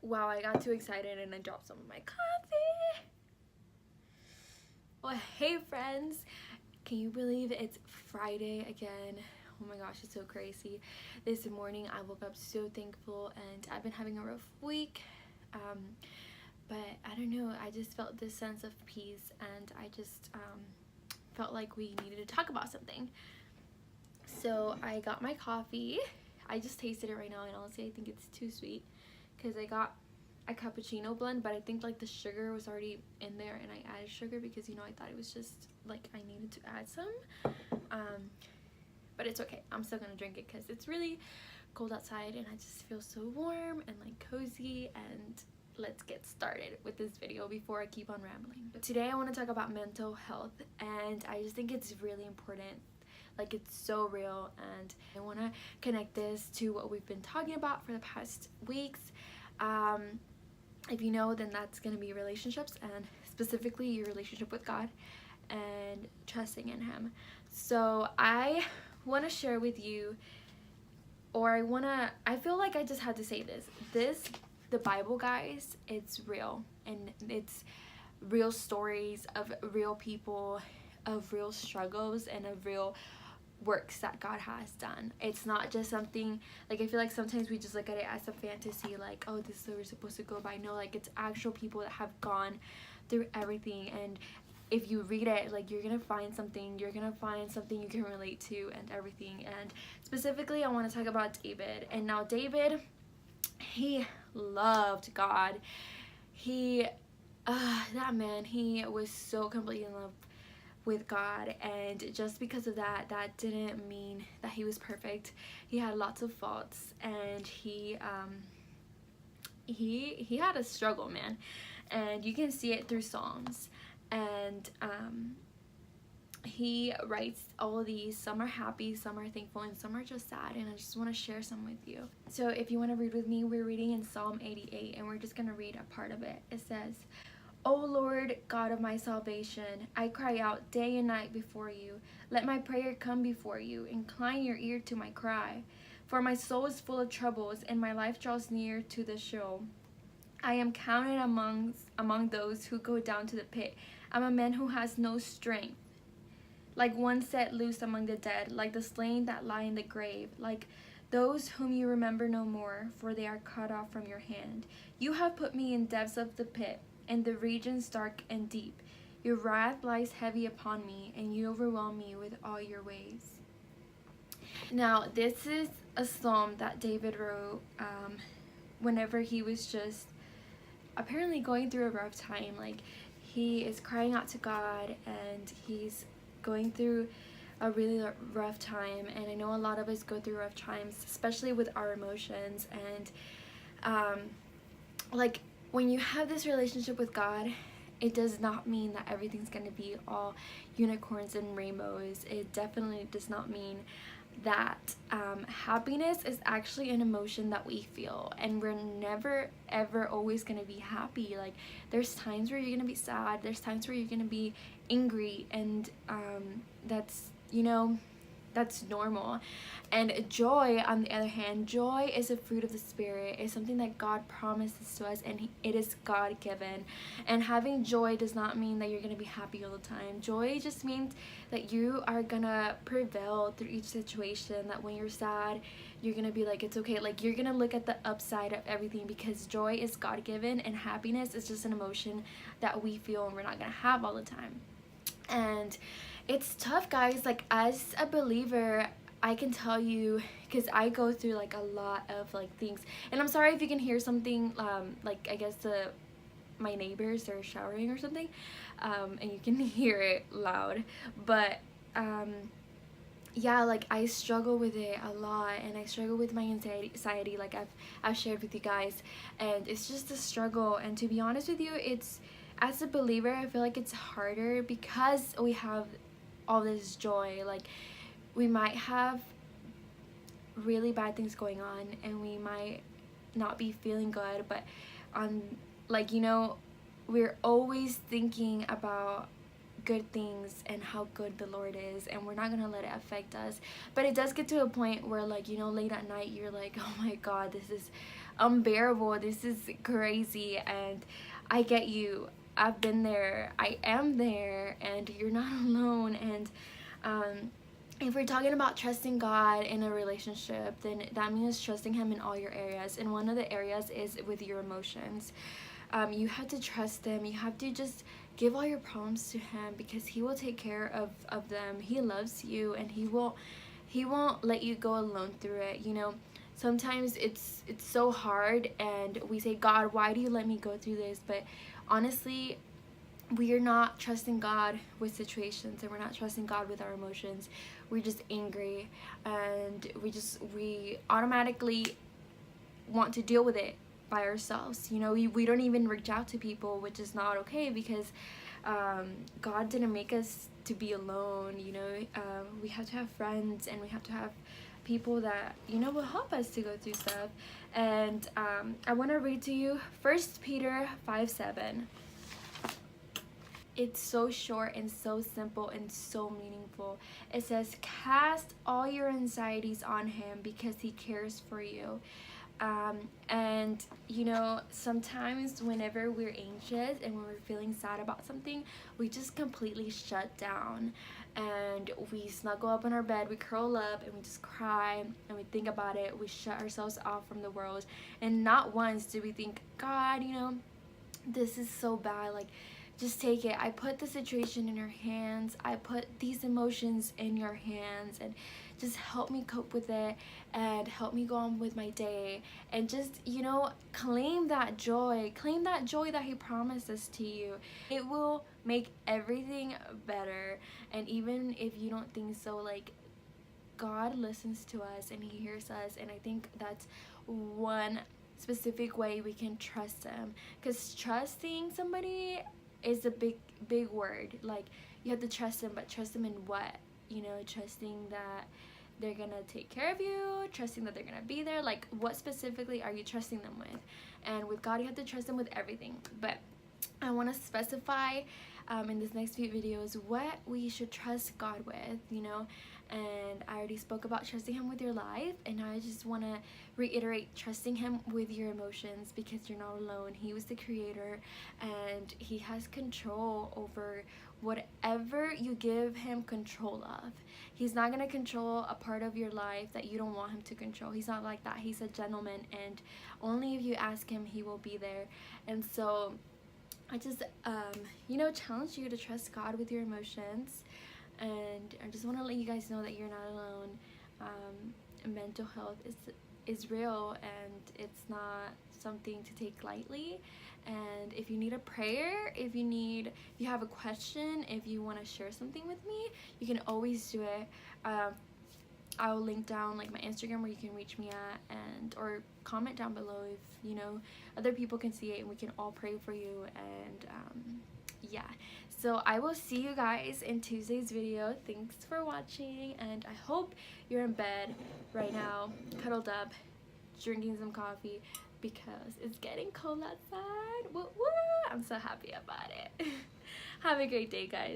Wow, I got too excited and I dropped some of my coffee. Well, hey friends, can you believe it's Friday again? Oh my gosh, it's so crazy. This morning I woke up so thankful, and I've been having a rough week. But I don't know, I just felt this sense of peace, and I just felt like we needed to talk about something. So I got my coffee. I just tasted it right now, and honestly I think it's too sweet because I got a cappuccino blend, but I think like the sugar was already in there and I added sugar because, you know, I thought it was just like I needed to add some. But it's okay, I'm still gonna drink it because it's really cold outside and I just feel so warm and like cozy. And let's get started with this video before I keep on rambling. Today I want to talk about mental health, and I just think it's really important. Like, it's so real, and I want to connect this to what we've been talking about for the past weeks. If you know, then that's going to be relationships, and specifically your relationship with God and trusting in Him. So I want to share with you, or I feel like I just had to say this, the Bible, guys, it's real, and it's real stories of real people, of real struggles, and of real works that God has done. It's not just something, like, I feel like sometimes we just look at it as a fantasy, like, oh, this is what we're supposed to go by. No, like, it's actual people that have gone through everything, and if you read it, like, you're gonna find something you can relate to and everything. And specifically I want to talk about David. And now David, he loved God. That man, he was so completely in love with God, and just because of that, that didn't mean that he was perfect. He had lots of faults, and he had a struggle, man, and you can see it through songs. And he writes all of these. Some are happy, some are thankful, and some are just sad, and I just want to share some with you. So if you want to read with me, we're reading in Psalm 88, and we're just going to read a part of it. It says, "O Lord, God of my salvation, I cry out day and night before you. Let my prayer come before you. Incline your ear to my cry. For my soul is full of troubles, and my life draws near to the Sheol. I am counted among those who go down to the pit. I'm a man who has no strength, like one set loose among the dead, like the slain that lie in the grave, like those whom you remember no more, for they are cut off from your hand. You have put me in depths of the pit, in the regions dark and deep. Your wrath lies heavy upon me, and you overwhelm me with all your ways." Now, this is a psalm that David wrote whenever he was just apparently going through a rough time. Like, he is crying out to God, and he's going through a really rough time. And I know a lot of us go through rough times, especially with our emotions. And like, when you have this relationship with God, it does not mean that everything's going to be all unicorns and rainbows. It definitely does not mean that. Happiness is actually an emotion that we feel, and we're never ever always going to be happy. Like, there's times where you're going to be sad, there's times where you're going to be angry, and that's, you know, that's normal. And joy, on the other hand, joy is a fruit of the Spirit. It's something that God promises to us, and it is God-given. And having joy does not mean that you're going to be happy all the time. Joy just means that you are going to prevail through each situation, that when you're sad, you're going to be like, it's okay. Like, you're going to look at the upside of everything, because joy is God-given, and happiness is just an emotion that we feel and we're not going to have all the time. And it's tough, guys. Like, as a believer, I can tell you, because I go through like a lot of like things, and I'm sorry if you can hear something, like, I guess my neighbors are showering or something, and you can hear it loud. But yeah, like, I struggle with it a lot, and I struggle with my anxiety, like I've shared with you guys, and it's just a struggle. And to be honest with you, it's, as a believer, I feel like it's harder because we have all this joy. Like, we might have really bad things going on, and we might not be feeling good, but like, you know, we're always thinking about good things and how good the Lord is, and we're not gonna let it affect us. But it does get to a point where, like, you know, late at night you're like, oh my God, this is unbearable, this is crazy. And I get you, I've been there, I am there, and you're not alone. And if we're talking about trusting God in a relationship, then that means trusting Him in all your areas, and one of the areas is with your emotions. You have to trust Him. You have to just give all your problems to Him, because He will take care of them. He loves you, and He won't let you go alone through it. You know, sometimes it's so hard, and we say, God, why do you let me go through this? But honestly, we are not trusting God with situations, and we're not trusting God with our emotions. We're just angry, and we automatically want to deal with it by ourselves. You know, we don't even reach out to people, which is not okay, because God didn't make us to be alone. You know, we have to have friends, and we have to have people that, you know, will help us to go through stuff. And I want to read to you 1 Peter 5:7. It's so short and so simple and so meaningful. It says, cast all your anxieties on Him because He cares for you. And you know, sometimes whenever we're anxious and when we're feeling sad about something, we just completely shut down, and we snuggle up in our bed, we curl up, and we just cry, and we think about it. We shut ourselves off from the world, and not once do we think, God, you know, this is so bad, like, just take it. I put the situation in your hands. I put these emotions in your hands, and just help me cope with it, and help me go on with my day, and just, you know, claim that joy that He promises to you. It will make everything better. And even if you don't think so, like, God listens to us and He hears us, and I think that's one specific way we can trust Him, because trusting somebody is a big word. Like, you have to trust Him, but trust Him in what? You know, trusting that they're gonna take care of you, trusting that they're gonna be there. Like, what specifically are you trusting them with? And with God, you have to trust Him with everything. But I want to specify in this next few videos what we should trust God with, you know. And I already spoke about trusting Him with your life, and I just want to reiterate trusting Him with your emotions, because you're not alone. He was the creator, and He has control over whatever you give Him control of. He's not going to control a part of your life that you don't want Him to control. He's not like that. He's a gentleman, and only if you ask Him, He will be there. And so I just you know, challenge you to trust God with your emotions. And I just want to let you guys know that you're not alone. Mental health is real, and it's not something to take lightly. And if you need a prayer, if you have a question, if you want to share something with me, you can always do it. I'll link down, like, my Instagram where you can reach me at, and or comment down below if, you know, other people can see it, and we can all pray for you. And yeah, so I will see you guys in Tuesday's video. Thanks for watching, and I hope you're in bed right now, cuddled up, drinking some coffee, because it's getting cold outside. Woo woo! I'm so happy about it. Have a great day, guys.